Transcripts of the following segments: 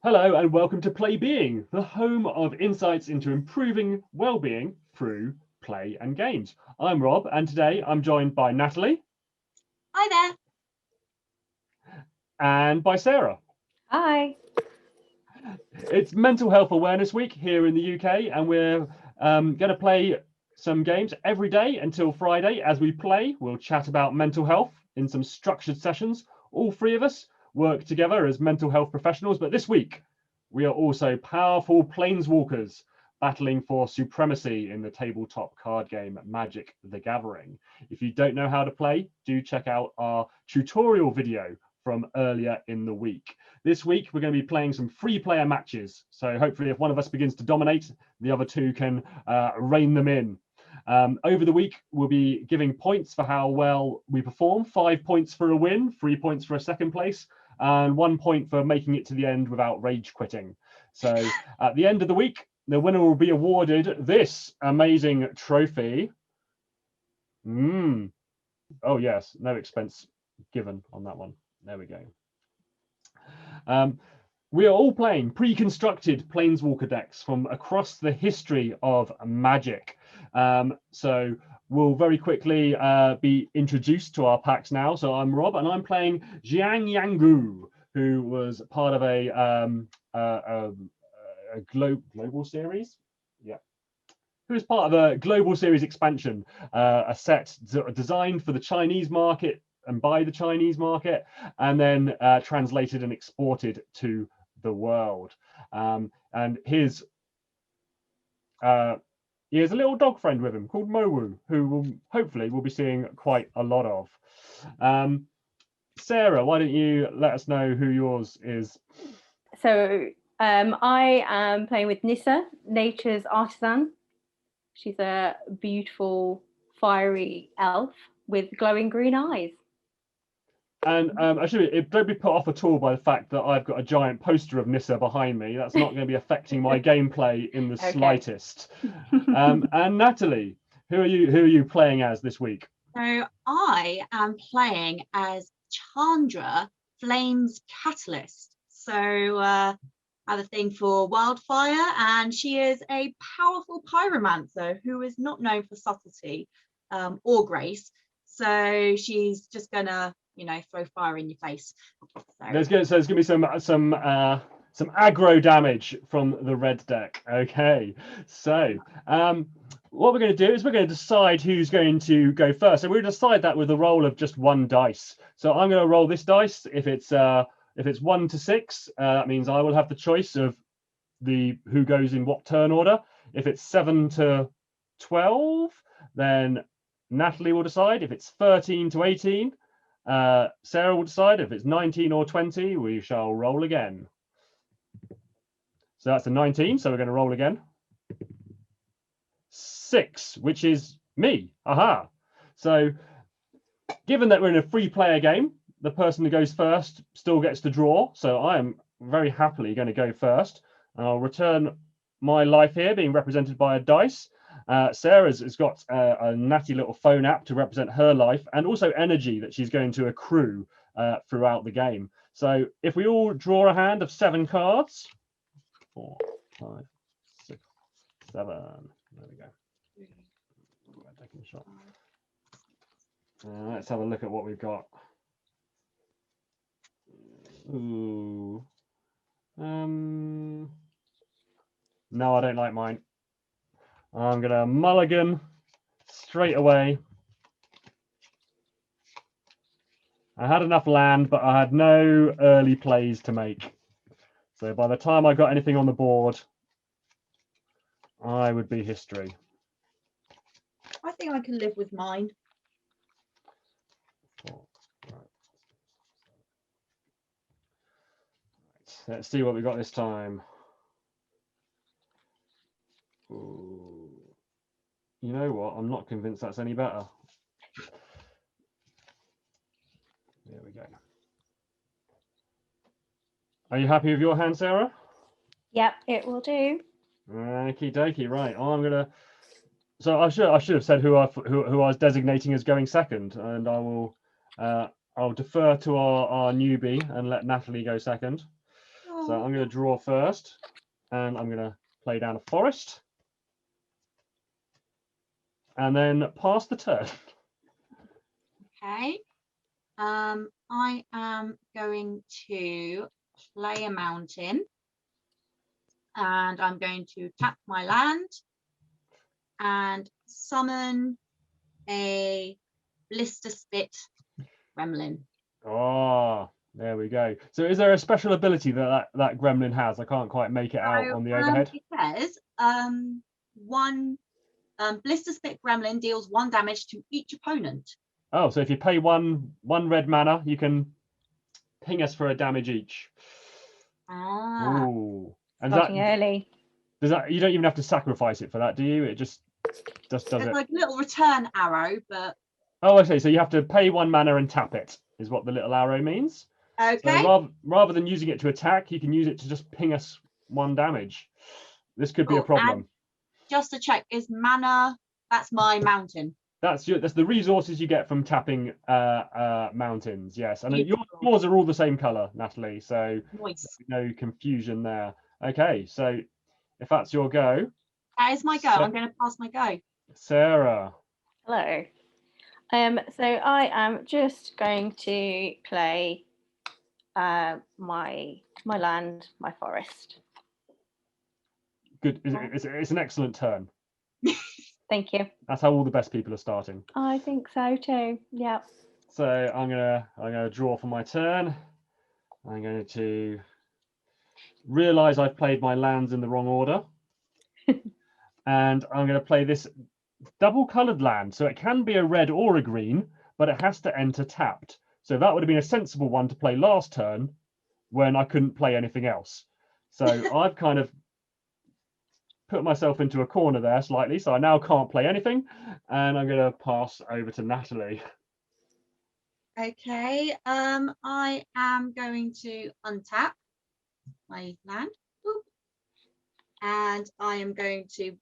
Hello and welcome to Play Being, the home of insights into improving well-being through play and games. I'm Rob, and today I'm joined by Natalie. Hi there. And by Sarah. Hi. It's Mental Health Awareness Week here in the UK, and we're going to play some games every day until Friday. As we play, we'll chat about mental health in some structured sessions. All three of us work together as mental health professionals, but this week we are also powerful Planeswalkers battling for supremacy in the tabletop card game Magic the Gathering. If you don't know how to play, do check out our tutorial video from earlier in the week. This week we're going to be playing some free player matches, so hopefully if one of us begins to dominate, the other two can rein them in. Over the week we'll be giving points for how well we perform. 5 points for a win, 3 points for a second place, and 1 point for making it to the end without rage quitting. So at the end of the week, the winner will be awarded this amazing trophy. Oh yes, no expense given on that one. There we go. We are all playing pre-constructed Planeswalker decks from across the history of Magic. So we'll very quickly be introduced to our packs now. So I'm Rob, and I'm playing Jiang Yangu, who was part of a global series. Yeah, who is part of a global series expansion, a set designed for the Chinese market and by the Chinese market, and then translated and exported to the world. And he has a little dog friend with him called Mowu, who hopefully we'll be seeing quite a lot of. Sarah, why don't you let us know who yours is? So I am playing with Nissa, Nature's Artisan. She's a beautiful, fiery elf with glowing green eyes. And actually, don't be put off at all by the fact that I've got a giant poster of Nissa behind me. That's not going to be affecting my gameplay in the slightest. And Natalie, who are you playing as this week? So I am playing as Chandra, Flames Catalyst. So I have a thing for wildfire, and she is a powerful pyromancer who is not known for subtlety or grace. So she's just gonna, throw fire in your face. So there's going to be some aggro damage from the red deck. Okay, so what we're going to do is we're going to decide who's going to go first. So we'll decide that with a roll of just one dice. So I'm going to roll this dice. If it's 1 to 6, that means I will have the choice of who goes in what turn order. If it's 7 to 12, then Natalie will decide. If it's 13 to 18, Sarah will decide. If it's 19 or 20, we shall roll again. So that's a 19, so we're going to roll again. 6, which is me. Aha. So given that we're in a free player game, the person who goes first still gets to draw. So I am very happily going to go first. And I'll return my life here being represented by a dice. Sarah's has got a natty little phone app to represent her life, and also energy that she's going to accrue throughout the game. So if we all draw a hand of 7 cards, 4, 5, 6, 7. There we go. Taking a shot. Let's have a look at what we've got. Ooh. No, I don't like mine. I'm gonna mulligan straight away. I had enough land, but I had no early plays to make. So by the time I got anything on the board, I would be history. I think I can live with mine. Let's see what we got this time. Ooh. You know what? I'm not convinced that's any better. There we go. Are you happy with your hand, Sarah? Yep, it will do. Okie dokie. Right. I'm gonna. So I should have said who I was designating as going second, and I will. I'll defer to our newbie and let Natalie go second. So I'm going to draw first, and I'm going to play down a forest, and then pass the turn. Okay. I am going to play a mountain, and I'm going to tap my land and summon a blister spit gremlin. Oh, there we go. So is there a special ability that gremlin has? I can't quite make it out on the overhead. It says one blister spit gremlin deals 1 damage to each opponent. Oh, so if you pay one red mana, you can ping us for a damage each. Ah. Ooh. And Starting early. Does that, you don't even have to sacrifice it for that, do you? It just does It's it. like a little return arrow, but Oh, okay. So you have to pay 1 mana and tap it, is what the little arrow means. okay. So rather than using it to attack, you can use it to just ping us 1 damage. This could be a problem. And just to check, is mana? That's my mountain. That's the resources you get from tapping mountains. Yes, and Beautiful. yours are all the same color, Natalie. So Nice. no confusion there. Okay, so if that's your go, That is my go. I'm going to pass my go. Sarah. Hello. So I am just going to play my land, my forest. Good. It's an excellent turn. Thank you. That's how all the best people are starting. I think so too. Yeah. So I'm gonna draw for my turn. I'm going to realize I've played my lands in the wrong order. And I'm going to play this double colored land. So it can be a red or a green, but it has to enter tapped. So that would have been a sensible one to play last turn when I couldn't play anything else. So I've kind of put myself into a corner there slightly. So I now can't play anything. And I'm going to pass over to Natalie. Okay. I am going to untap my land. Boop. And I am going to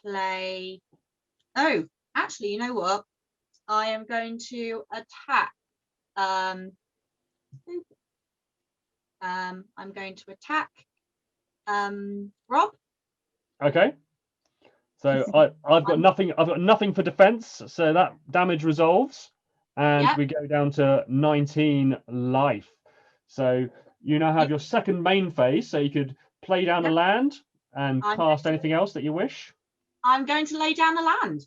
play. Oh, actually, you know what? I am going to attack. I'm going to attack Rob. Okay. So I've got nothing. I've got nothing for defense. So that damage resolves, and we go down to 19 life. So you now have your second main phase. So you could play down a land and cast anything else that you wish. I'm going to lay down a land.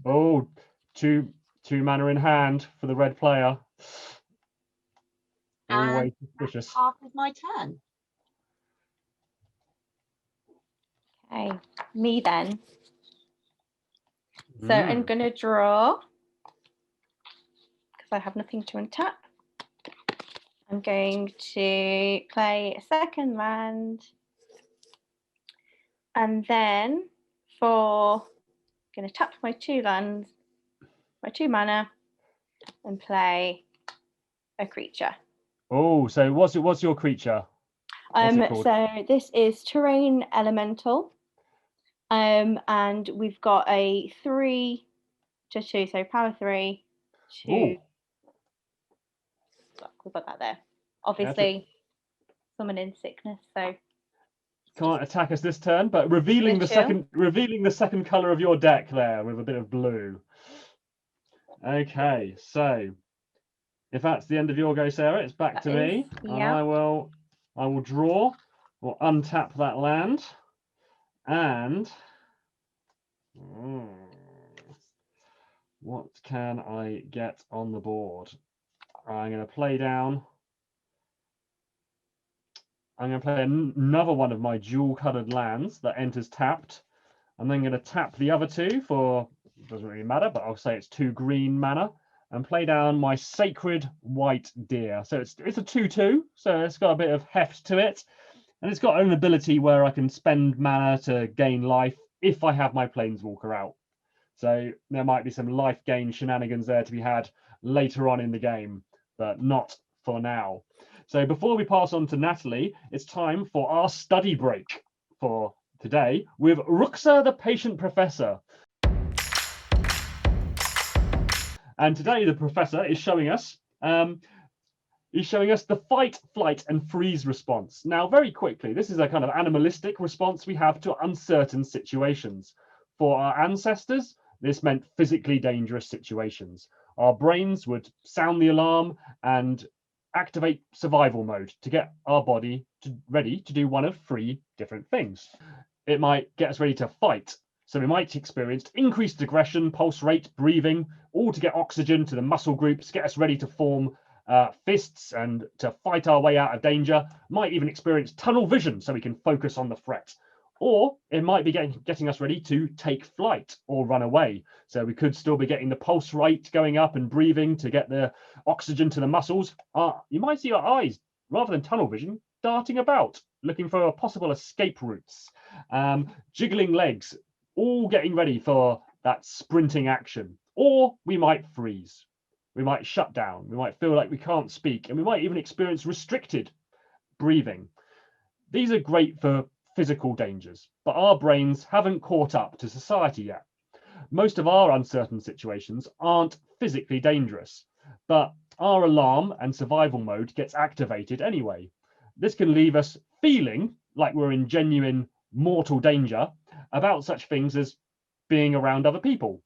Oh, two mana in hand for the red player. Always suspicious. Half of my turn. Okay, me then. So I'm going to draw because I have nothing to untap. I'm going to play a second land, and then I'm going to tap my 2 lands, my 2 mana, and play a creature. Oh, so what's your creature? So this is Terrain Elemental. And we've got a 3/2, so power 3 to. Ooh. Look, we've got that there. Obviously, summoning sickness, so can't attack us this turn, but revealing the second color of your deck there with a bit of blue. Okay, so if that's the end of your go, Sarah, it's back to me. Yeah. And I will draw or untap that land. And what can I get on the board? I'm going to play down. I'm going to play another one of my dual-colored lands that enters tapped. I'm then going to tap the other 2 for, doesn't really matter, but I'll say it's 2 green mana, and play down my Sacred White Deer. So it's a 2/2, so it's got a bit of heft to it. And it's got an ability where I can spend mana to gain life if I have my Planeswalker out. So there might be some life gain shenanigans there to be had later on in the game, but not for now. So before we pass on to Natalie, it's time for our study break for today with Ruxa the Patient Professor. And today the professor is showing us He's showing us the fight, flight, and freeze response. Now, very quickly, this is a kind of animalistic response we have to uncertain situations. For our ancestors, this meant physically dangerous situations. Our brains would sound the alarm and activate survival mode to get our body ready to do one of 3 different things. It might get us ready to fight. So we might experience increased aggression, pulse rate, breathing, all to get oxygen to the muscle groups, get us ready to form fists and to fight our way out of danger. Might even experience tunnel vision so we can focus on the threat. Or it might be getting us ready to take flight or run away. So we could still be getting the pulse rate going up and breathing to get the oxygen to the muscles. You might see our eyes, rather than tunnel vision, darting about, looking for possible escape routes. Jiggling legs, all getting ready for that sprinting action. Or we might freeze. We might shut down. We might feel like we can't speak, and we might even experience restricted breathing. These are great for physical dangers, but our brains haven't caught up to society yet. Most of our uncertain situations aren't physically dangerous, but our alarm and survival mode gets activated anyway. This can leave us feeling like we're in genuine mortal danger about such things as being around other people,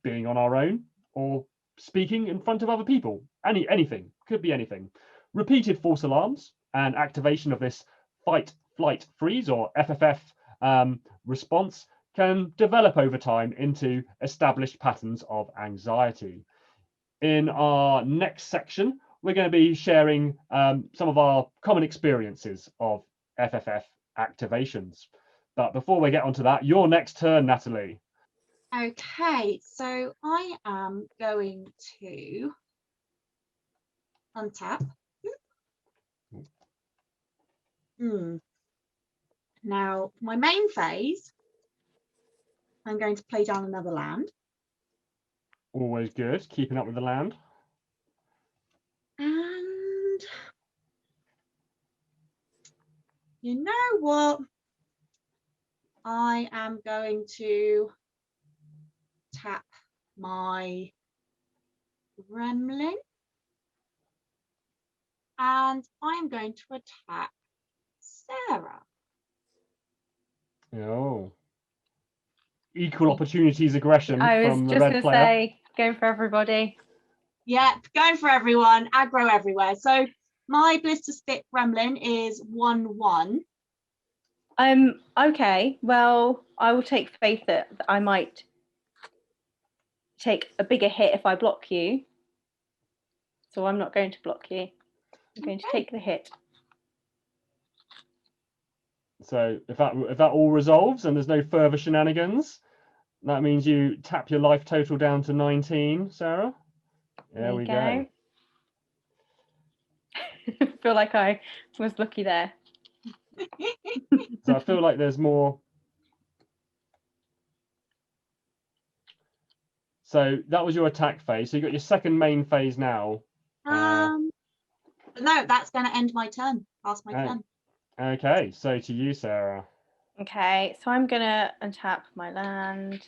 being on our own, or speaking in front of other people. Anything, could be anything. Repeated false alarms and activation of this fight, flight, freeze, or FFF response can develop over time into established patterns of anxiety. In our next section, we're going to be sharing some of our common experiences of FFF activations. But before we get onto that, your next turn, Natalie. Okay, so I am going to untap. Now, my main phase, I'm going to play down another land. Always good, keeping up with the land. And you know what? I am going to tap my gremlin. And I'm going to attack Sarah. Oh. Equal opportunities aggression I was from the just red going to player. say, go for everybody. Yep, going for everyone, aggro everywhere. So my Blister Spit Gremlin is 1/1. Okay, well, I will take faith that I might take a bigger hit if I block you. So I'm not going to block you. I'm going to take the hit. So if that all resolves and there's no further shenanigans, that means you tap your life total down to 19, Sarah. There we go. I feel like I was lucky there. So I feel like there's more. So that was your attack phase. So you got your second main phase now. No, that's going to end my turn. Past my turn. Okay, so to you, Sarah. Okay, so I'm going to untap my land.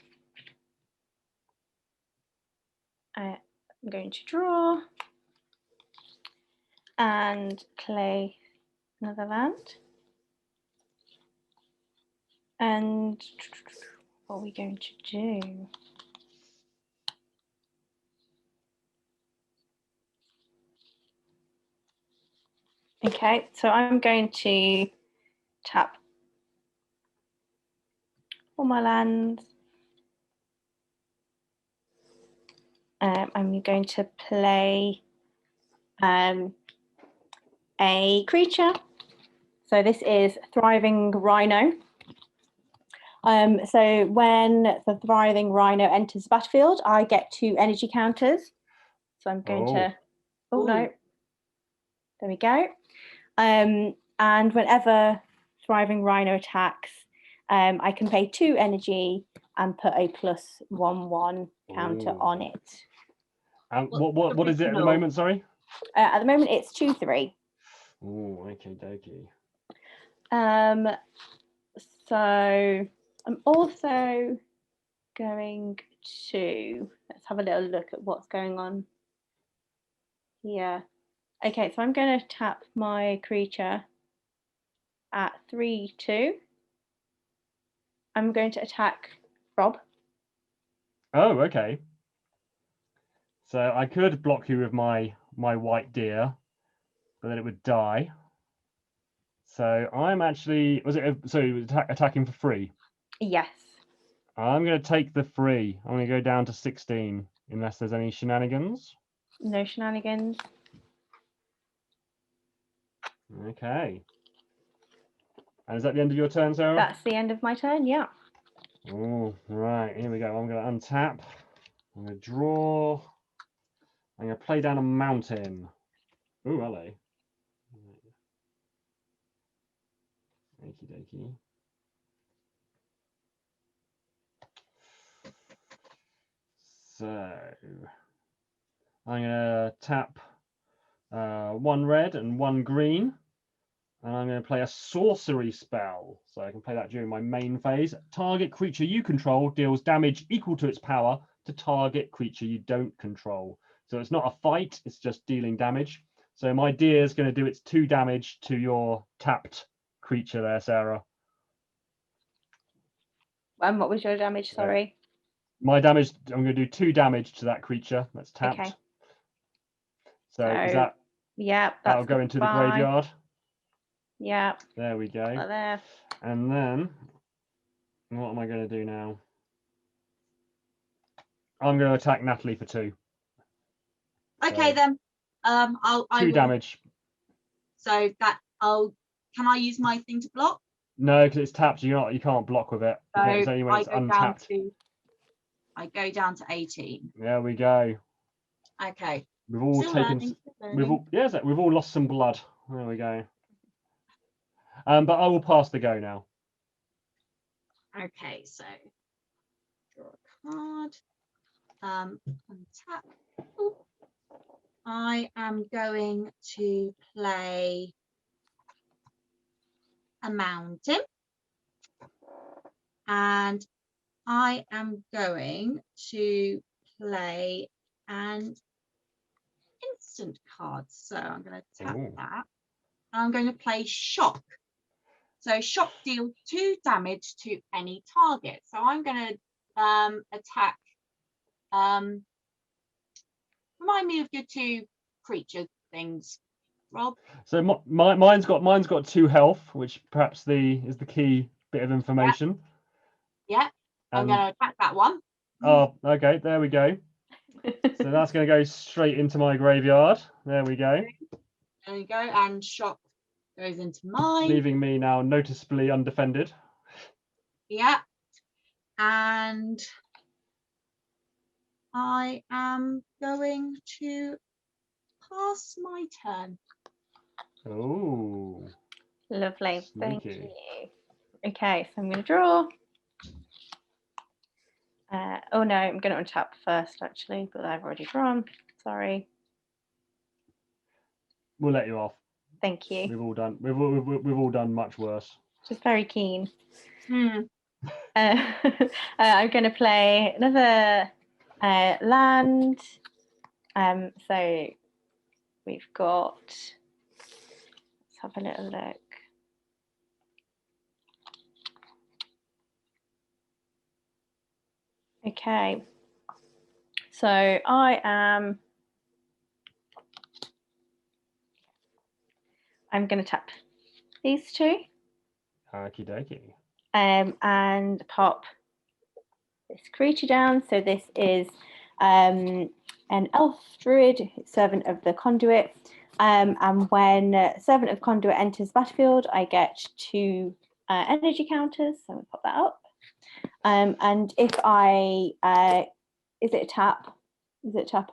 I'm going to draw and play another land. And what are we going to do? Okay, so I'm going to tap all my lands. I'm going to play a creature. So this is Thriving Rhino. So when the Thriving Rhino enters the battlefield, I get 2 energy counters. So I'm going to, no, there we go. And whenever Thriving Rhino attacks, I can pay 2 energy and put a +1/1 counter on it. And what is it at the moment? Sorry. At the moment, it's 2/3. Oh, okay, dokie. So I'm also going to let's have a little look at what's going on here. Okay, so I'm going to tap my creature at 3/2. I'm going to attack Rob. Oh, okay. So I could block you with my white deer, but then it would die. So I'm actually attacking for free? Yes. I'm going to take the free. I'm going to go down to 16 unless there's any shenanigans. No shenanigans. Okay. And is that the end of your turn, Sarah? That's the end of my turn, yeah. Oh, right. Here we go. I'm going to untap. I'm going to draw. I'm going to play down a mountain. Ooh, hello. Okie dokie. So I'm going to tap 1 red and 1 green. And I'm going to play a sorcery spell. So I can play that during my main phase. Target creature you control deals damage equal to its power to target creature you don't control. So it's not a fight, it's just dealing damage. So my deer is going to do its 2 damage to your tapped creature there, Sarah. And what was your damage? Sorry. My damage, I'm going to do 2 damage to that creature that's tapped. Okay. So is that, yeah, that'll go into the graveyard. Yeah. There we go. Right there. And then what am I going to do now? I'm going to attack Natalie for 2. Okay, So, then. I 2 will, damage. So that can I use my thing to block? No, because it's tapped. You can't block with it. So It's only when it's untapped. I go down to 18. There we go. Okay. We've all Still taken. learning. We've all lost some blood. There we go. But I will pass the go now. Okay, so draw a card. Untap. Ooh. I am going to play a mountain, and I am going to play an instant card. So I'm going to tap that. And I'm going to play shock. So shock deals 2 damage to any target. So I'm going to attack. Remind me of your 2 creature things, Rob. So mine's got 2 health, which perhaps is the key bit of information. Yeah. I'm going to attack that one. Oh, okay. There we go. So that's going to go straight into my graveyard. There we go. There you go. And shock goes into mine. Leaving me now noticeably undefended. Yeah. And I am going to pass my turn. Oh. Lovely. Sneaky. Thank you. Okay, so I'm going to draw. Oh no, I'm going to untap first actually, but I've already drawn. Sorry. We'll let you off. Thank you. We've all done much worse. Just very keen. I'm going to play another land. So we've got. Let's have a little look. Okay, so I'm going to tap these 2. Okie dokie. And pop this creature down. So this is an elf druid, servant of the Conduit. And when servant of Conduit enters battlefield, I get 2 energy counters. So I'm going to pop that up. And if I, is it a tap? Is it tap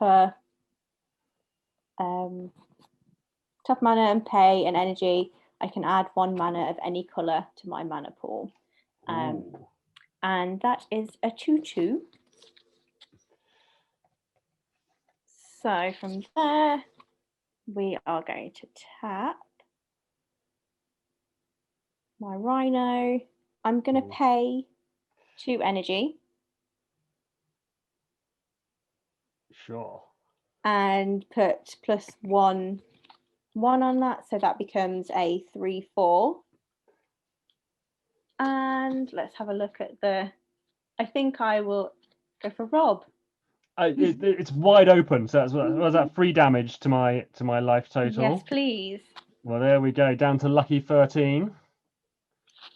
mana and pay an energy? I can add 1 mana of any colour to my mana pool. And that is a 2/2. So from there, we are going to tap my Rhino. I'm going to pay 2 energy. Sure. And put +1 1 on that, so that becomes a 3/4. And let's have a look at I think I will go for Rob. It's wide open, so was that 3 damage to my life total? Yes, please. Well, there we go, down to lucky 13.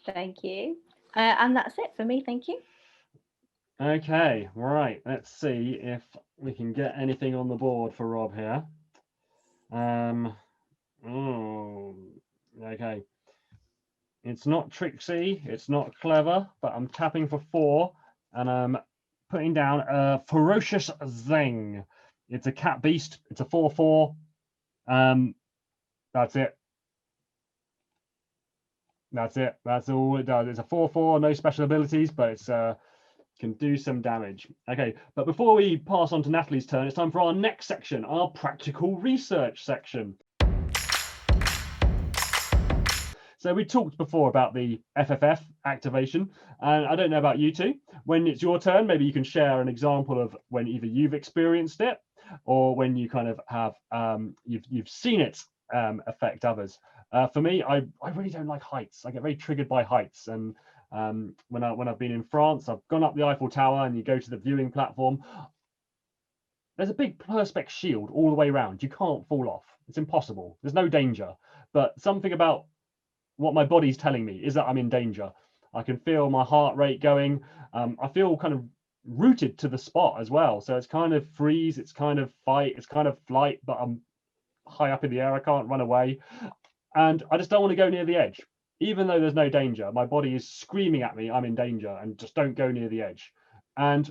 Thank you. And that's it for me, thank you. Okay, right, let's see if we can get anything on the board for Rob here. Okay. It's not tricksy, it's not clever, but I'm tapping for 4 and I'm putting down a Ferocious Zing. It's a cat beast, it's a 4/4. That's it. That's all it does. It's a 4/4, no special abilities, but it's can do some damage. Okay, but before we pass on to Natalie's turn, it's time for our next section, our practical research section. So we talked before about the FFF activation, and I don't know about you two. When it's your turn, maybe you can share an example of when either you've experienced it or when you kind of have you've seen it affect others. For me, I really don't like heights. I get very triggered by heights, and when I've been in France, I've gone up the Eiffel Tower, and you go to the viewing platform. There's a big perspex shield all the way around. You can't fall off. It's impossible. There's no danger, but something about what my body's telling me is that I'm in danger. I can feel my heart rate going. I feel kind of rooted to the spot as well. So it's kind of freeze, it's kind of fight, it's kind of flight, but I'm high up in the air. I can't run away. And I just don't want to go near the edge. Even though there's no danger, my body is screaming at me, I'm in danger, and just don't go near the edge. And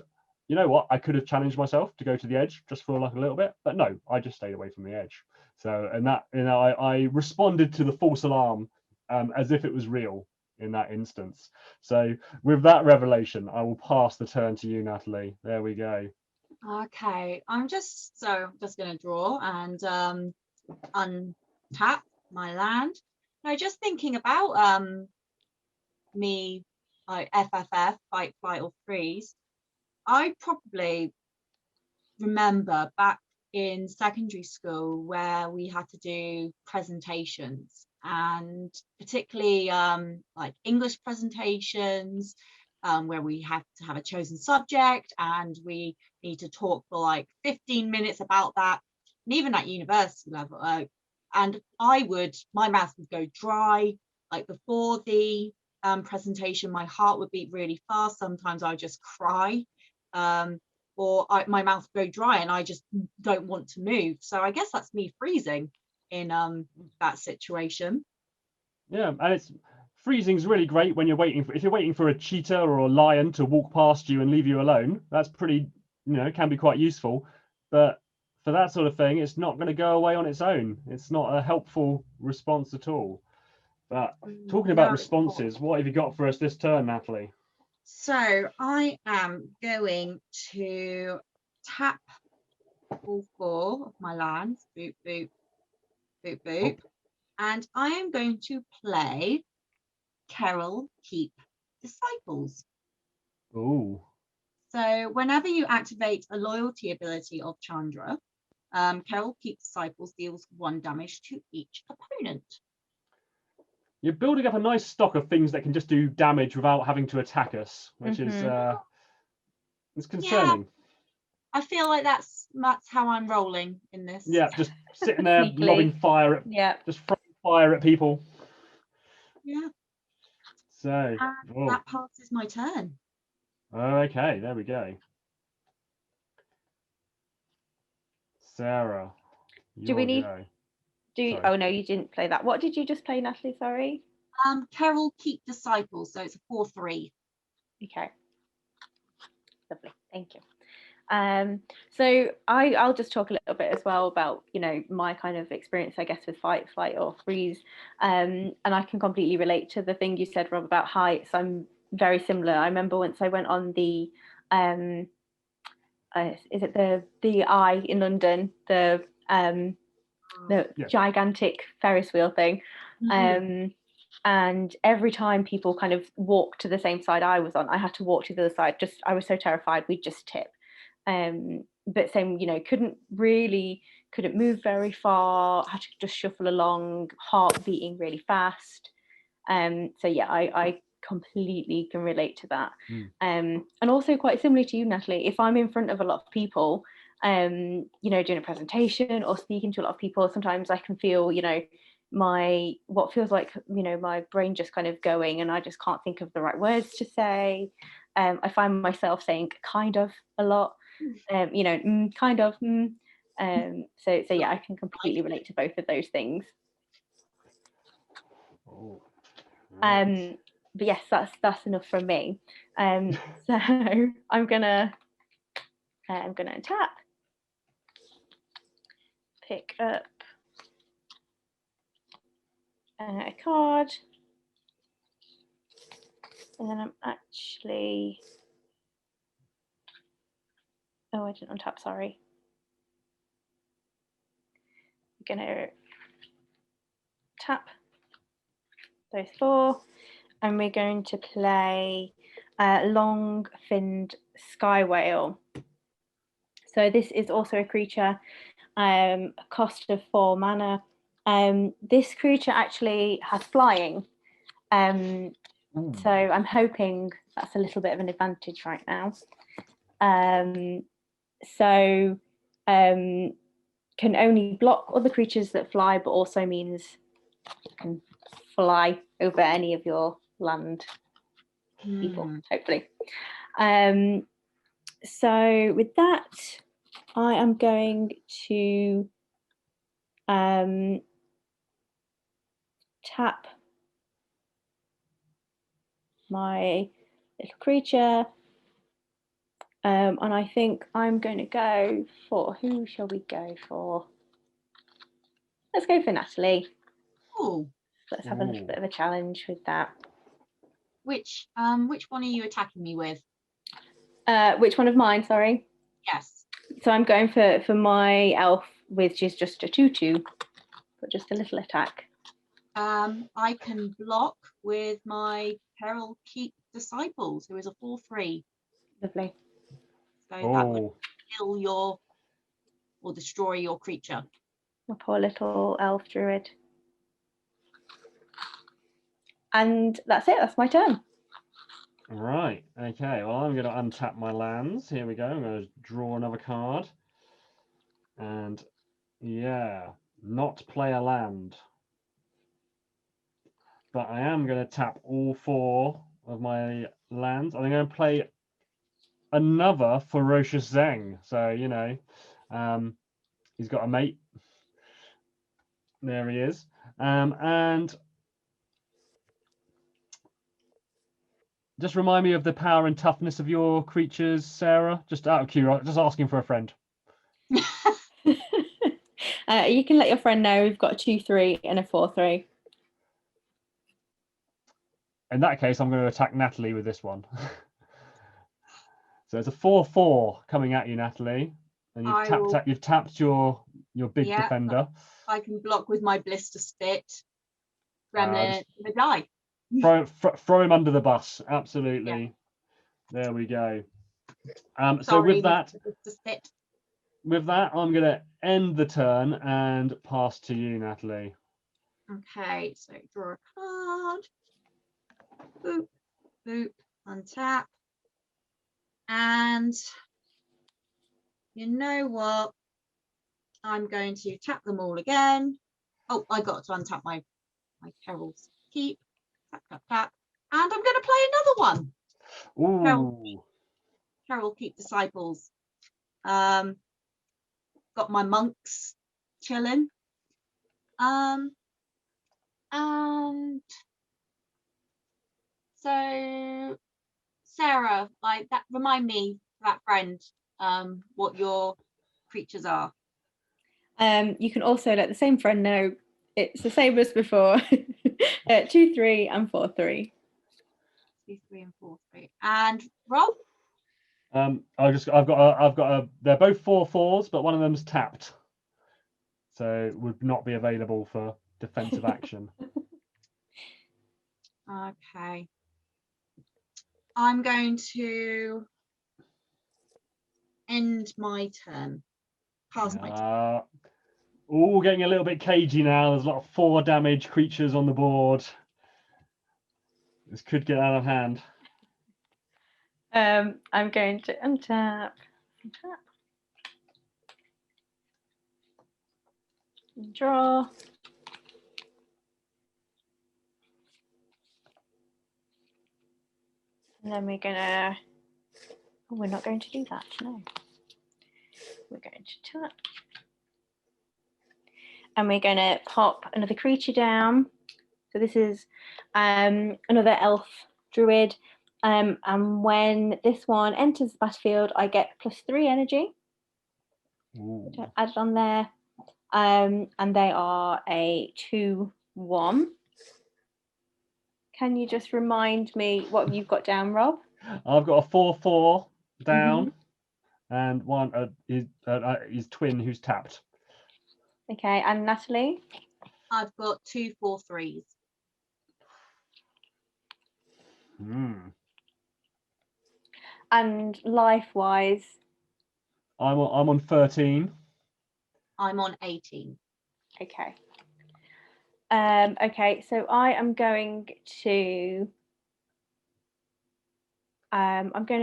you know what? I could have challenged myself to go to the edge just for like a little bit, but no, I just stayed away from the edge. So, and that, I responded to the false alarm as if it was real in that instance. So with that revelation, I will pass the turn to you, Natalie. There we go. Okay, I'm just going to draw and untap my land. Now, just thinking about me, like FFF, fight, flight, or freeze. I probably remember back in secondary school where we had to do presentations, and particularly like English presentations, where we have to have a chosen subject and we need to talk for like 15 minutes about that. And even at university level, and my mouth would go dry. Like before the presentation, my heart would beat really fast. Sometimes I would just cry. Or my mouth would go dry and I just don't want to move. So I guess that's me freezing in that situation. Yeah, and freezing's really great when if you're waiting for a cheetah or a lion to walk past you and leave you alone. That's pretty, can be quite useful. But for that sort of thing, it's not going to go away on its own. It's not a helpful response at all. But talking about responses, what have you got for us this turn, Natalie? So I am going to tap all 4 of my lands, boop, boop, boop, boop. Oh. And I am going to play Carol Keep Disciples. Ooh. So whenever you activate a loyalty ability of Chandra, Carol Keep Disciples deals 1 damage to each opponent. You're building up a nice stock of things that can just do damage without having to attack us, which is it's concerning. Yeah, I feel like that's how I'm rolling in this. Yeah, just sitting there lobbing fire just throwing fire at people. Yeah. So that passes my turn. Okay, there we go. Sarah, do we need oh no, you didn't play that. What did you just play, Natalie? Sorry. Carol Keep Disciples, so it's a 4/3. Okay, lovely, thank you. So I'll just talk a little bit as well about my kind of experience, I guess, with fight, flight, or freeze, and I can completely relate to the thing you said, Rob, about heights. I'm very similar. I remember once I went on the is it the Eye in London, the gigantic Ferris wheel thing. And every time people kind of walked to the same side I was on, I had to walk to the other side. I was so terrified we'd just tip. But same, couldn't really couldn't move very far, had to just shuffle along, heart beating really fast. So yeah, I completely can relate to that. And also quite similarly to you, Natalie, if I'm in front of a lot of people, you know, doing a presentation or speaking to a lot of people, sometimes I can feel, you know, what feels like, you know, my brain just kind of going and I just can't think of the right words to say. I find myself saying kind of a lot, you know, kind of. So yeah, I can completely relate to both of those things. Oh, right. But yes, that's enough from me. So I'm gonna tap, pick up a card, and then I'm actually, oh, I didn't untap, sorry. I'm gonna tap those 4, and we're going to play Long-Finned Sky Whale. So this is also a creature, a cost of 4 mana. This creature actually has flying, so I'm hoping that's a little bit of an advantage right now. So can only block other creatures that fly, but also means you can fly over any of your land people, hopefully. So with that, I am going to tap my little creature, and I think I'm going to go for, who shall we go for? Let's go for Natalie. Oh, Let's have a little bit of a challenge with that. Which one are you attacking me with? Which one of mine, sorry? Yes. So I'm going for my elf, which is just a 2/2, but just a little attack. I can block with my Peril Keep Disciples, who is a 4/3. Lovely. So that would kill your or destroy your creature. My poor little elf druid. And that's it, that's my turn. Right, okay, well, I'm going to untap my lands. Here we go. I'm going to draw another card. And yeah, not play a land. But I am going to tap all 4 of my lands. I'm going to play another Ferocious Zeng. So, you know, he's got a mate. There he is. And just remind me of the power and toughness of your creatures, Sarah. Just out of curiosity, just asking for a friend. You can let your friend know we've got a 2/3 and a 4/3. In that case, I'm going to attack Natalie with this one. So it's a 4/4 coming at you, Natalie, and you've tapped your big defender. I can block with my Blister Spit. Gremlin the die. Throw him under the bus. Absolutely. Yeah. There we go. So with that, I'm going to end the turn and pass to you, Natalie. Okay, so draw a card. Boop, boop, untap. And you know what? I'm going to tap them all again. Oh, I got to untap my Peril's Keep. Tap, tap, tap. And I'm going to play another one. Ooh. Peril Keep Disciples. Got my monks chilling. And so Sarah, like that, remind me, that friend, what your creatures are. You can also let the same friend know it's the same as before. 2/3 and 4/3. 2, 3, and 4, 3. And Rob? I've got a. They're both 4/4s, but one of them's tapped, so would not be available for defensive action. Okay. I'm going to end my turn. Pass my turn. Oh, getting a little bit cagey now. There's a lot of 4 damage creatures on the board. This could get out of hand. I'm going to untap. Draw. And then we're gonna. Oh, we're not going to do that. No. We're going to tap. And we're going to pop another creature down. So this is another elf druid. And when this one enters the battlefield, I get +3 energy. Ooh. Add it on there. And they are a 2/1. Can you just remind me what you've got down, Rob? I've got a 4/4 down, and one is twin who's tapped. Okay, and Natalie? I've got 2 4/3s. And life-wise? I'm on 13. I'm on 18. Okay. Okay, so I am going to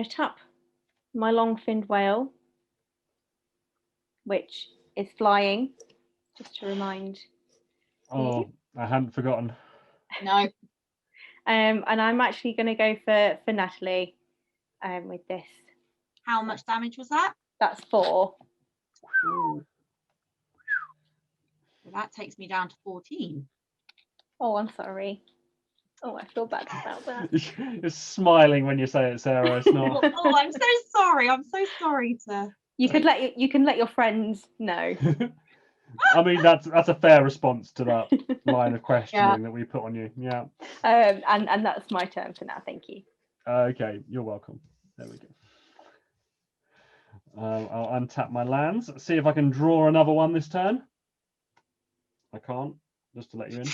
tap my long-finned whale, which is flying, just to remind Oh, you. I hadn't forgotten. No. And I'm actually going to go for Natalie with this. How much damage was that? That's 4. So that takes me down to 14. Oh, I'm sorry. Oh, I feel bad about that. You're smiling when you say it, Sarah. It's not. Oh, I'm so sorry. I'm so sorry to. You can let your friends know. I mean, that's a fair response to that line of questioning that we put on you. Yeah. And that's my turn for now. Thank you. Okay, you're welcome. There we go. I'll untap my lands. See if I can draw another one this turn. I can't, just to let you in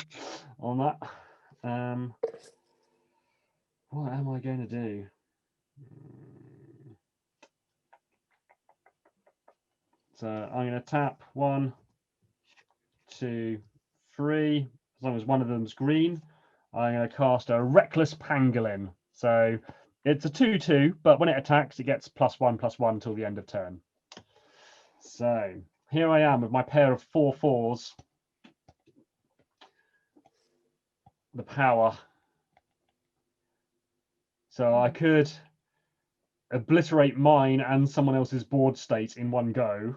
on that. What am I going to do? So I'm going to tap 1, 2, 3. As long as one of them's green, I'm going to cast a Reckless Pangolin. So it's a 2/2, but when it attacks, it gets +1/+1 till the end of turn. So here I am with my pair of 4/4s. The power. So I could obliterate mine and someone else's board state in one go,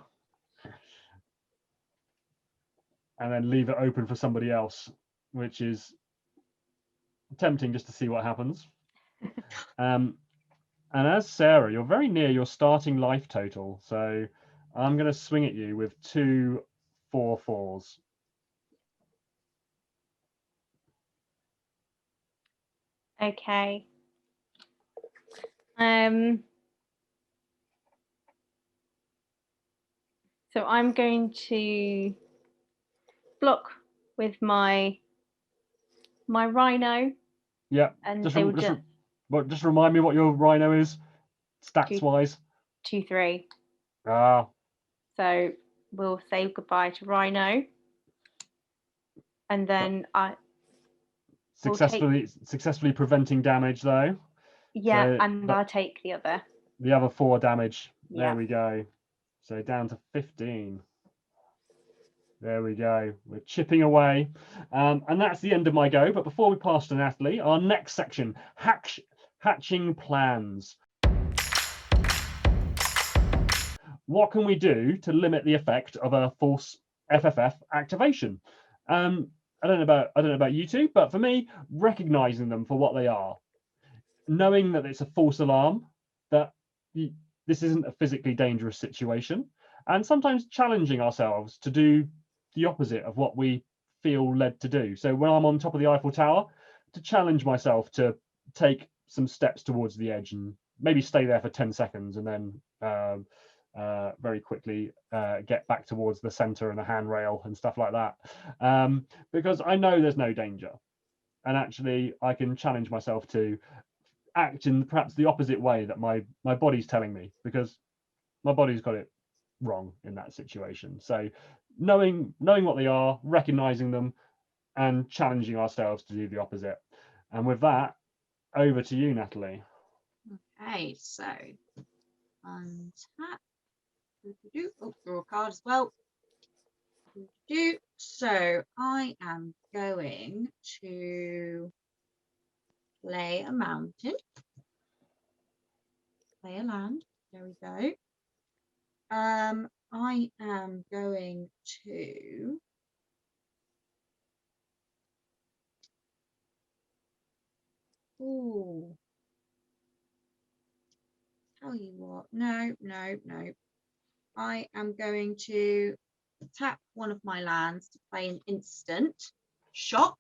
and then leave it open for somebody else, which is tempting just to see what happens. And as Sarah, you're very near your starting life total, so I'm going to swing at you with 2 4/4s. Okay. So I'm going to block with my rhino. Yeah. And just remind me what your rhino is, stats wise. 2/3. Ah. So we'll say goodbye to rhino, and then I successfully preventing damage though. Yeah, so and I'll take the other 4 damage. Yeah. There we go. So down to 15. There we go. We're chipping away. And that's the end of my go. But before we pass to Natalie, our next section, hatching plans. What can we do to limit the effect of a false FFF activation? I don't know about you two, but for me, recognizing them for what they are, knowing that it's a false alarm, that this isn't a physically dangerous situation, and sometimes challenging ourselves to do the opposite of what we feel led to do. So when I'm on top of the Eiffel Tower, to challenge myself to take some steps towards the edge and maybe stay there for 10 seconds and then very quickly get back towards the center and the handrail and stuff like that, because I know there's no danger, and actually I can challenge myself to act in perhaps the opposite way that my body's telling me, because my body's got it wrong in that situation. So knowing what they are, recognizing them, and challenging ourselves to do the opposite. And with that, over to you, Natalie. Okay, so untap. Oh, draw a card as well. So I am going to play a mountain, play a land. There we go. I am going to tell you what. No. I am going to tap one of my lands to play an instant shock.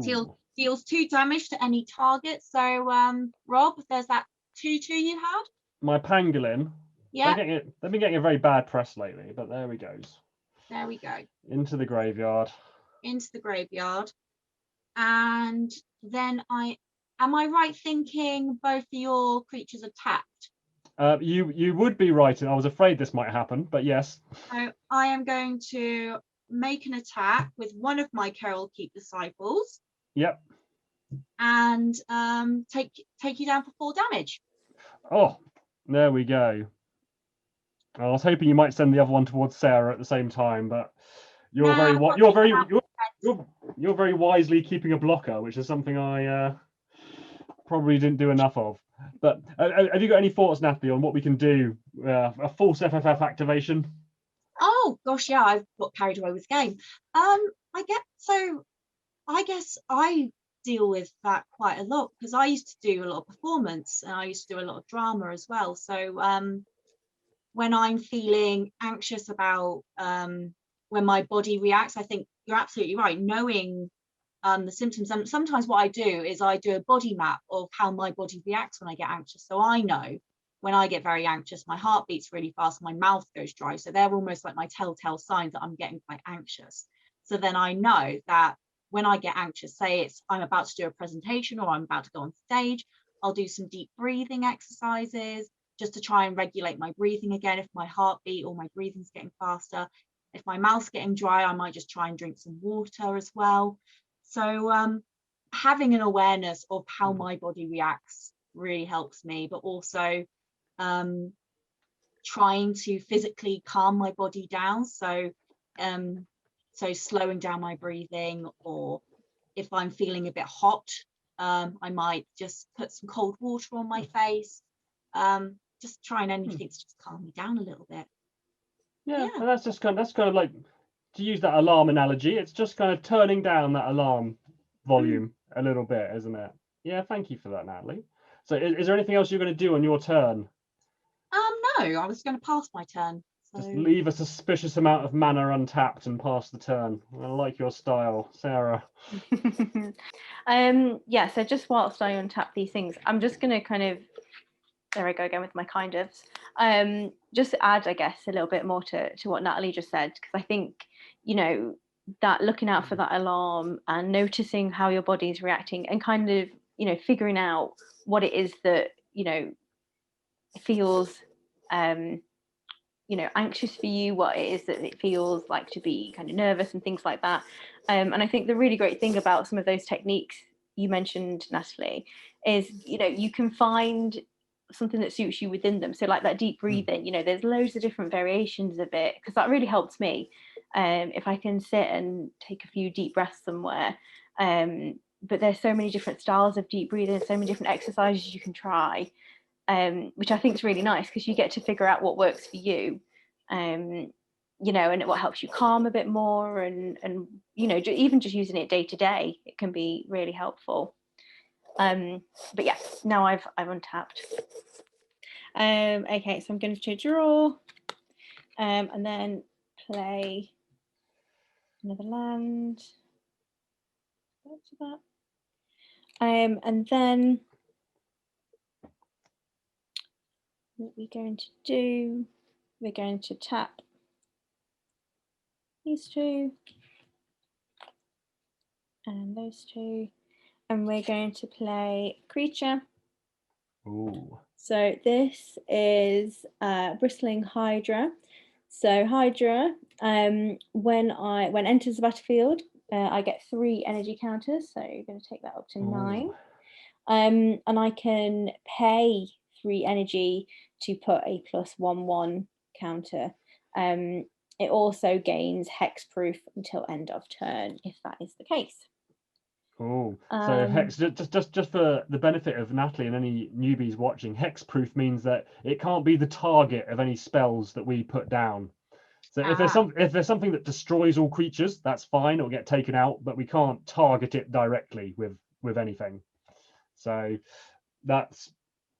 Deals 2 damage to any target. So Rob, there's that 2/2 you had. My pangolin. Yeah. They've been getting a very bad press lately, but there we goes. There we go. Into the graveyard. And then am I right thinking both of your creatures are tapped? You would be right, and I was afraid this might happen, but yes. So I am going to make an attack with one of my Carol Keep Disciples. Yep. And take you down for 4 damage. Oh, there we go. I was hoping you might send the other one towards Sarah at the same time, but you're very wisely keeping a blocker, which is something I probably didn't do enough of. But have you got any thoughts, Natalie, on what we can do? A false FFF activation? Oh gosh, yeah, I've got carried away with the game. I guess I deal with that quite a lot because I used to do a lot of performance and I used to do a lot of drama as well. So when I'm feeling anxious about when my body reacts, I think you're absolutely right. Knowing the symptoms, and sometimes what I do is I do a body map of how my body reacts when I get anxious. So I know when I get very anxious, my heart beats really fast, my mouth goes dry. So they're almost like my telltale signs that I'm getting quite anxious. So then I know that when I get anxious, say I'm about to do a presentation or I'm about to go on stage, I'll do some deep breathing exercises just to try and regulate my breathing again if my heartbeat or my breathing's getting faster. If my mouth's getting dry, I might just try and drink some water as well. So having an awareness of how my body reacts really helps me, but also trying to physically calm my body down. So slowing down my breathing, or if I'm feeling a bit hot, I might just put some cold water on my face. Just trying anything to just calm me down a little bit. Yeah. And that's kind of like, to use that alarm analogy, it's just kind of turning down that alarm volume a little bit, isn't it? Yeah, thank you for that, Natalie. So is there anything else you're going to do on your turn? No, I was going to pass my turn. So... Just leave a suspicious amount of mana untapped and pass the turn. I like your style, Sarah. Yeah, so just whilst I untap these things, I'm just going to kind of, there I go again with my kind ofs, just add, I guess, a little bit more to what Natalie just said, because I think, that looking out for that alarm and noticing how your body is reacting and kind of, figuring out what it is that, feels, anxious for you, what it is that it feels like to be kind of nervous and things like that. And I think the really great thing about some of those techniques you mentioned, Natalie, is, you can find something that suits you within them. So like that deep breathing, there's loads of different variations of it, because that really helps me. If I can sit and take a few deep breaths somewhere, but there's so many different styles of deep breathing, so many different exercises you can try, which I think is really nice because you get to figure out what works for you, and what helps you calm a bit more, and even just using it day to day, it can be really helpful. But yeah, now I've untapped. Okay, so I'm going to draw, and then play another land. What's that? And then what we're going to do, we're going to tap these two and those two, and we're going to play creature. Ooh. So this is Bristling Hydra. So Hydra, when enters the battlefield, I get 3 energy counters. So you're going to take that up to 9. And I can pay 3 energy to put a +1/1 counter. It also gains hexproof until end of turn, if that is the case. Oh, so hex, just for the benefit of Natalie and any newbies watching, hexproof means that it can't be the target of any spells that we put down. So if there's something that destroys all creatures, that's fine, it'll get taken out, but we can't target it directly with anything. So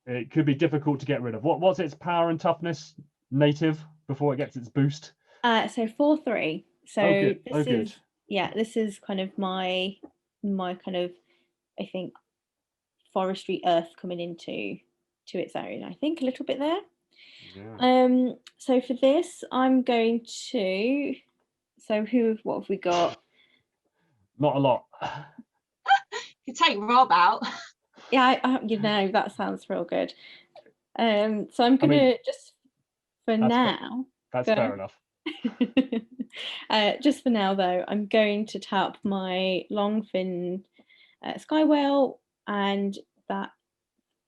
it could be difficult to get rid of. What's its power and toughness native before it gets its boost? So 4/3. So good. This is kind of my kind of, I think, forestry earth coming into its own. I think a little bit there. Yeah. So for this, I'm going to. So what have we got? Not a lot. You take Rob out. Yeah, that sounds real good. So I'm gonna just for now. That's fair enough. Just for now, though, I'm going to tap my Longfin Sky Whale, and that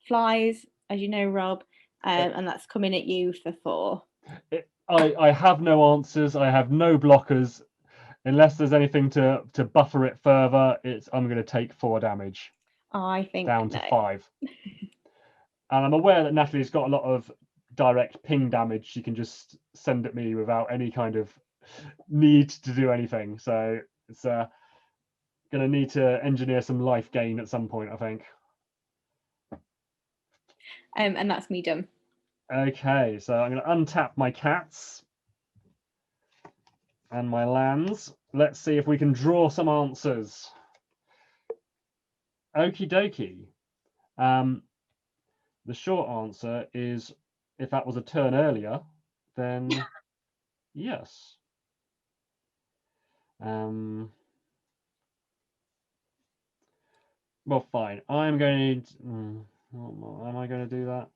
flies, as you know, Rob, and that's coming at you for 4. I have no answers. I have no blockers. Unless there's anything to buffer it further, I'm going to take 4 damage. I think down to 5. And I'm aware that Natalie's got a lot of direct ping damage she can just send at me without any kind of need to do anything. So it's going to need to engineer some life gain at some point, I think. And that's me done. Okay, so I'm going to untap my cats and my lands. Let's see if we can draw some answers. Okie dokie. The short answer is, if that was a turn earlier, then yes. Well, fine. I'm going to. Am I going to do that?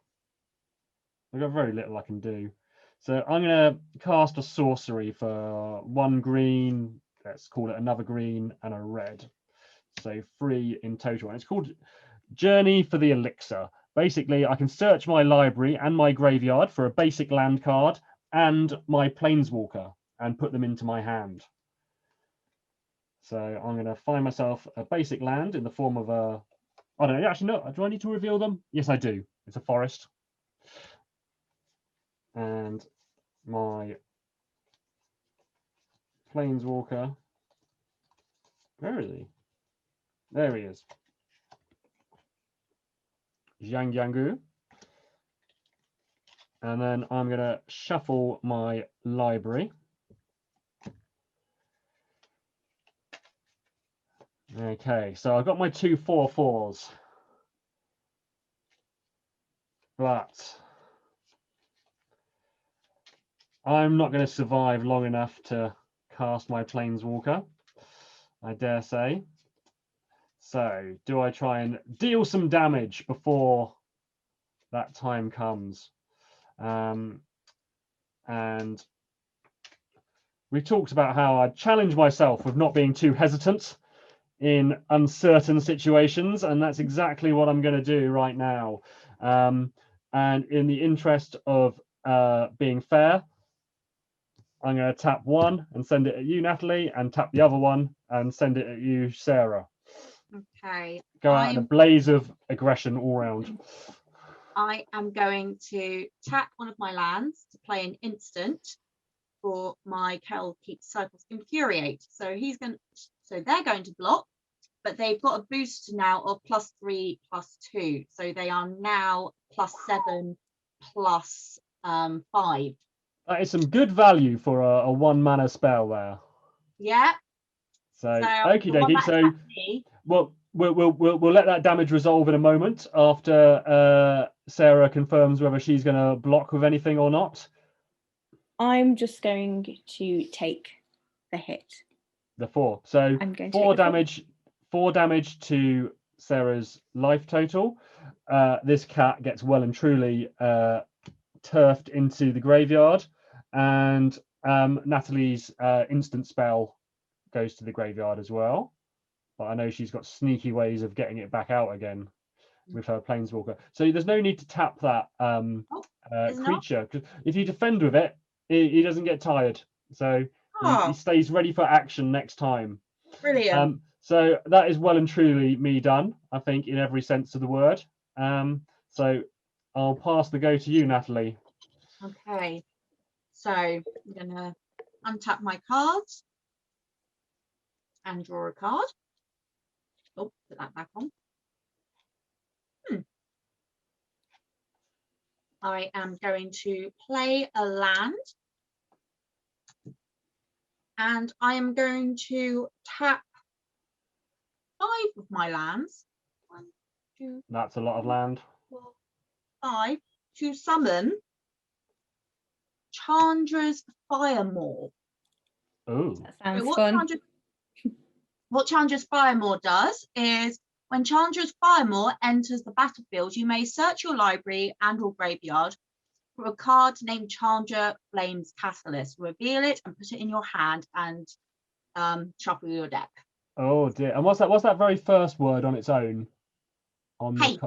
I've got very little I can do. So I'm going to cast a sorcery for 1 green. Let's call it another green and a red. So 3 in total. And it's called Journey for the Elixir. Basically, I can search my library and my graveyard for a basic land card and my Planeswalker and put them into my hand. So I'm going to find myself a basic land in the form of a... I don't know, actually, no. Do I need to reveal them? Yes, I do. It's a forest. And my Planeswalker... Where is he? There he is. Zhang Yangu. And then I'm going to shuffle my library. Okay, so I've got my 2 4/4s. But I'm not going to survive long enough to cast my Planeswalker, I dare say. So, do I try and deal some damage before that time comes? And we talked about how I challenge myself with not being too hesitant in uncertain situations, and that's exactly what I'm going to do right now. And in the interest of being fair, I'm going to tap 1 and send it at you, Natalie, and tap the other one and send it at you, Sarah. Okay. Go out in a blaze of aggression all round. I am going to tap one of my lands to play an instant for my Kel Keep Cycles Infuriate. So they're going to block, but they've got a boost now of +3/+2. So they are now +7/+5. That is some good value for a 1 mana spell there. Yeah. So okie dokie. So we'll let that damage resolve in a moment after Sarah confirms whether she's going to block with anything or not. I'm just going to take the hit. The 4. So 4 damage. 4 damage to Sarah's life total, this cat gets well and truly turfed into the graveyard, and Natalie's instant spell goes to the graveyard as well. But I know she's got sneaky ways of getting it back out again with her Planeswalker. So there's no need to tap that creature. Because if you defend with it, he doesn't get tired. So he stays ready for action next time. Brilliant. So that is well and truly me done, I think, in every sense of the word. So I'll pass the go to you, Natalie. Okay. So I'm going to untap my cards and draw a card. Oh, put that back on. I am going to play a land, and I am going to tap 5 of my lands. 1, 2. That's a lot of land. 4, 5 to summon Chandra's Firemaw. Oh, That sounds So fun. what Chandra's Firemaw does is, when Chandra's Firemaw enters the battlefield, you may search your library and or graveyard for a card named Chandra Flames Catalyst. Reveal it and put it in your hand and shuffle your deck. oh dear. And what's that very first word on its own? On Haste.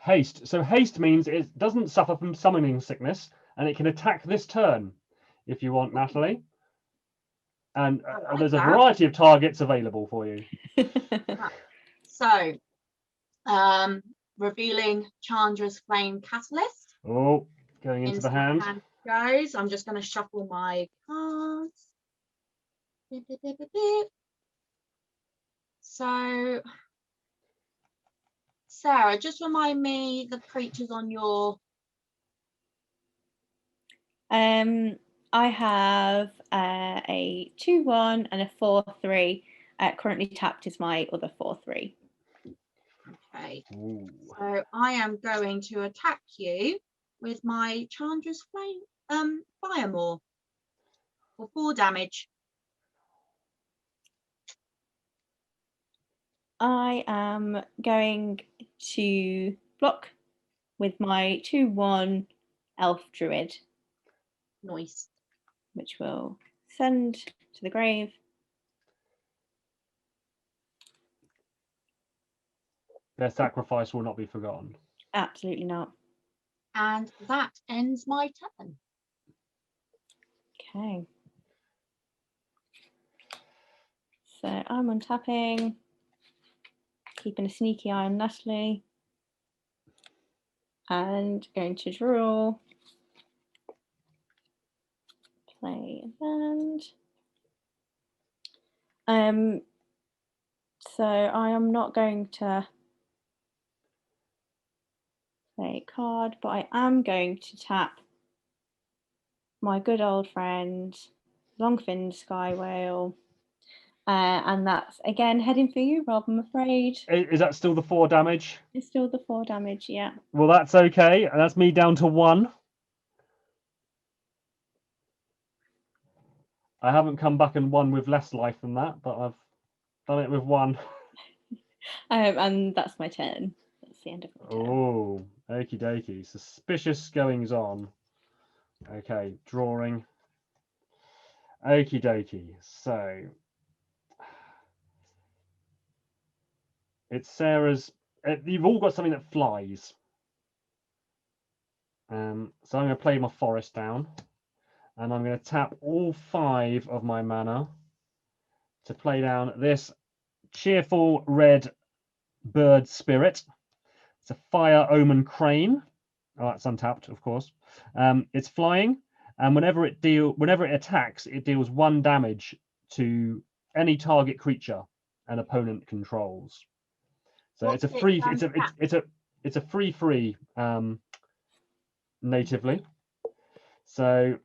Haste. So haste means it doesn't suffer from summoning sickness, and it can attack this turn if you want, Natalie. And like there's a that. variety of targets available for you. So, revealing Chandra's Flame Catalyst. Oh, going into the hand. Goes. I'm just going to shuffle my cards. So, Sarah, just remind me the creatures on your. I have a 2/1 and a 4/3. Currently tapped is my other 4/3. Okay. Ooh. So I am going to attack you with my Chandra's Flame Firemaw for 4 damage. I am going to block with my 2/1 Elf Druid, Nice. which will send to the grave. Their sacrifice will not be forgotten. Absolutely not. And that ends my turn. Okay. So I'm untapping, keeping a sneaky eye on Natalie, and going to draw, play a land. So I am not going to play a card, but I am going to tap my good old friend Longfinned Sky Whale. And that's again heading for you, Rob, I'm afraid. Is that still the 4 damage? It's still the 4 damage, yeah. Well, that's okay. And that's me down to 1. I haven't come back and won with less life than that, but I've done it with 1. And that's my turn. That's the end of my turn. Oh, okie dokie. Suspicious goings on. Okay, drawing. Okie dokie. So it's Sarah's. You've all got something that flies. So I'm going to play my forest down, and I'm going to tap all 5 of my mana to play down this cheerful red bird spirit. It's a fire omen crane. Oh, it's untapped, of course. It's flying, and whenever it attacks, it deals 1 damage to any target creature an opponent controls. So it's a free. It's a free natively. So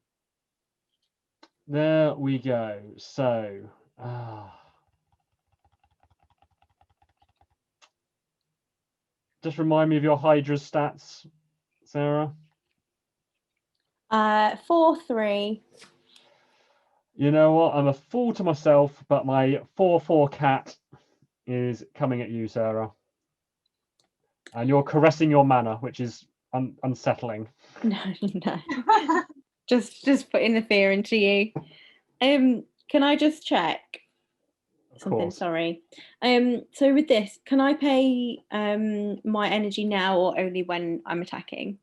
there we go. So just remind me of your Hydra's stats, Sarah. 4/3. You know what? I'm a fool to myself, but my 4/4 cat is coming at you, Sarah. And you're caressing your mana, which is unsettling. No, no. just putting the fear into you. Can I just check something? Course. Sorry. So with this, can I pay my energy now or only when I'm attacking?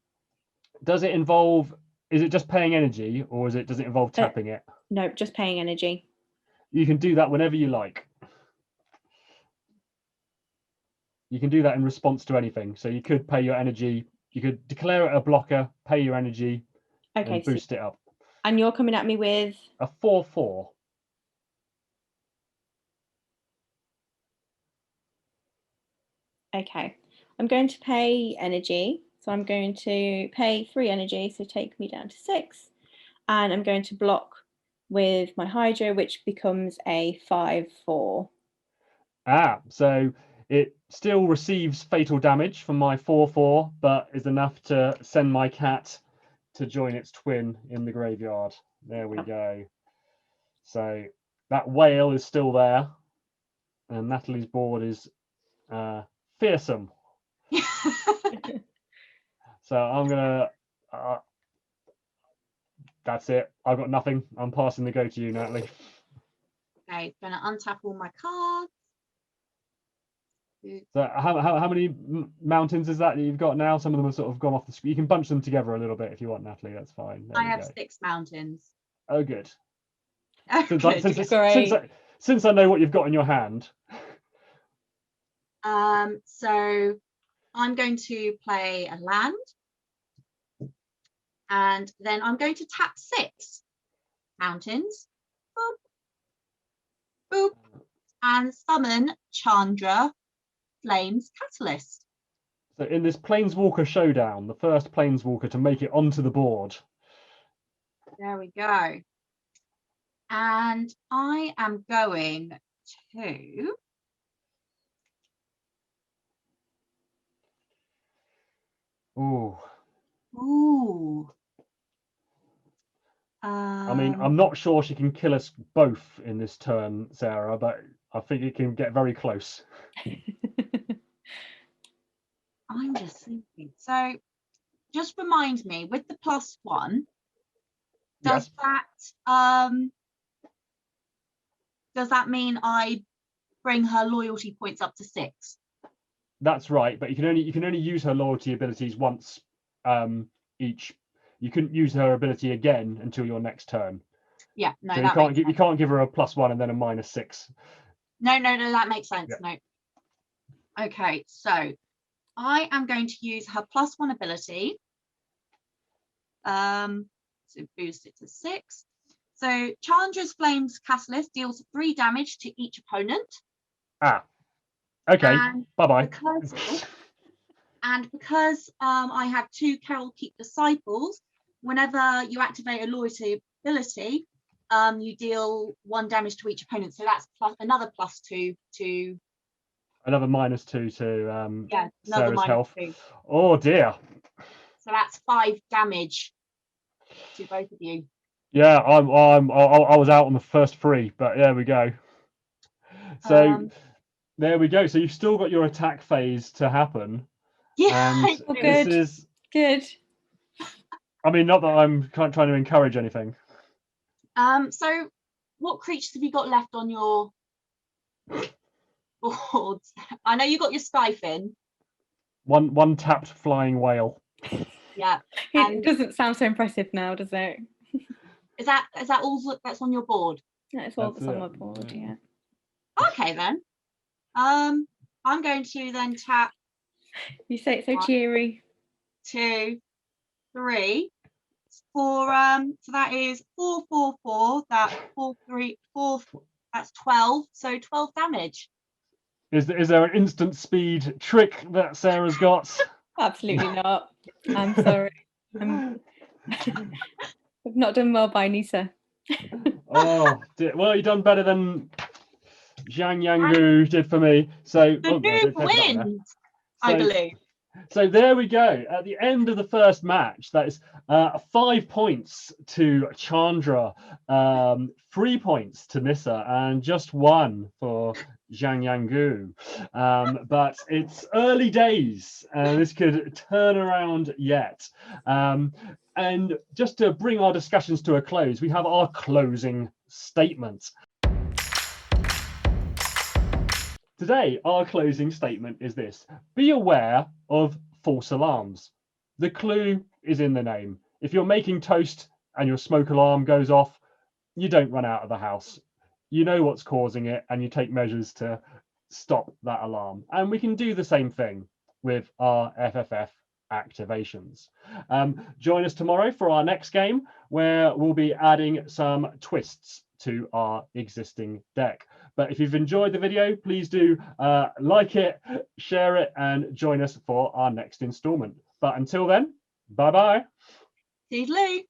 Does it involve? Is it just paying energy, or does it involve tapping it? No, just paying energy. You can do that whenever you like. You can do that in response to anything. So you could pay your energy. You could declare it a blocker, pay your energy, Okay, and boost it up. And you're coming at me with a 4/4. Okay, I'm going to pay energy. So I'm going to pay 3 energy, so take me down to 6. And I'm going to block with my Hydra, which becomes a 5/4. So it still receives fatal damage from my 4/4, but is enough to send my cat to join its twin in the graveyard. There we go. So that whale is still there, and Natalie's board is fearsome. So I'm gonna. That's it. I've got nothing. I'm passing the go to you, Natalie. Okay, gonna untap all my cards. So how many mountains is that you've got now? Some of them have sort of gone off the screen. You can bunch them together a little bit if you want, Natalie. That's fine. There I have 6 mountains. Oh, good. Oh, Since I know what you've got in your hand. So I'm going to play a land, and then I'm going to tap 6 mountains. Boop, boop, and summon Chandra, Flames Catalyst. So in this Planeswalker showdown, the first Planeswalker to make it onto the board. There we go. And I am going to Ooh. I mean, I'm not sure she can kill us both in this turn, Sarah, but I think it can get very close. I'm just thinking. So just remind me, with the +1, does that mean I bring her loyalty points up to 6? That's right, but you can only use her loyalty abilities once each. You couldn't use her ability again until your next turn. Yeah, no, so you can't give her a +1 and then a -6. No, that makes sense. Yeah. No. Okay, so I am going to use her +1 ability. So boost it to 6. So Chandra's Flames Catalyst deals 3 damage to each opponent. Okay. Bye-bye. Because I have 2 Carol Keep Disciples, whenever you activate a loyalty ability, you deal 1 damage to each opponent. So that's another +2 to. Another -2 to Sarah's health. 2. Oh dear. So that's 5 damage to both of you. Yeah, I was out on the first 3, but there we go. So there we go. So you've still got your attack phase to happen. Yeah, and this is good. I mean, not that I'm trying to encourage anything. So what creatures have you got left on your boards? I know you got your Skyfin. One tapped flying whale. Yeah. It doesn't sound so impressive now, does it? Is that all that's on your board? Yeah, it's all that's on my board, yeah. Okay then. I'm going to then tap. You say it so cheery. 2, 3, 4. So that is 4, 4, 4. That 4, 3, 4. That's 12. So 12 damage. Is there an instant speed trick that Sarah's got? Absolutely not. I'm sorry. I've not done well by Nisa. Oh dear. Well, you've done better than Zhang Yangu did for me. So the new wins, I believe. So there we go. At the end of the first match, that is 5 points to Chandra, 3 points to Nissa, and just 1 for Zhang Yangu. But it's early days, and this could turn around yet. And just to bring our discussions to a close, we have our closing statement. Today, our closing statement is this: be aware of false alarms. The clue is in the name. If you're making toast and your smoke alarm goes off, you don't run out of the house. You know what's causing it and you take measures to stop that alarm. And we can do the same thing with our FFF activations. Join us tomorrow for our next game, where we'll be adding some twists to our existing deck. But if you've enjoyed the video, please do like it, share it, and join us for our next installment. But until then, bye-bye. Toodaloo.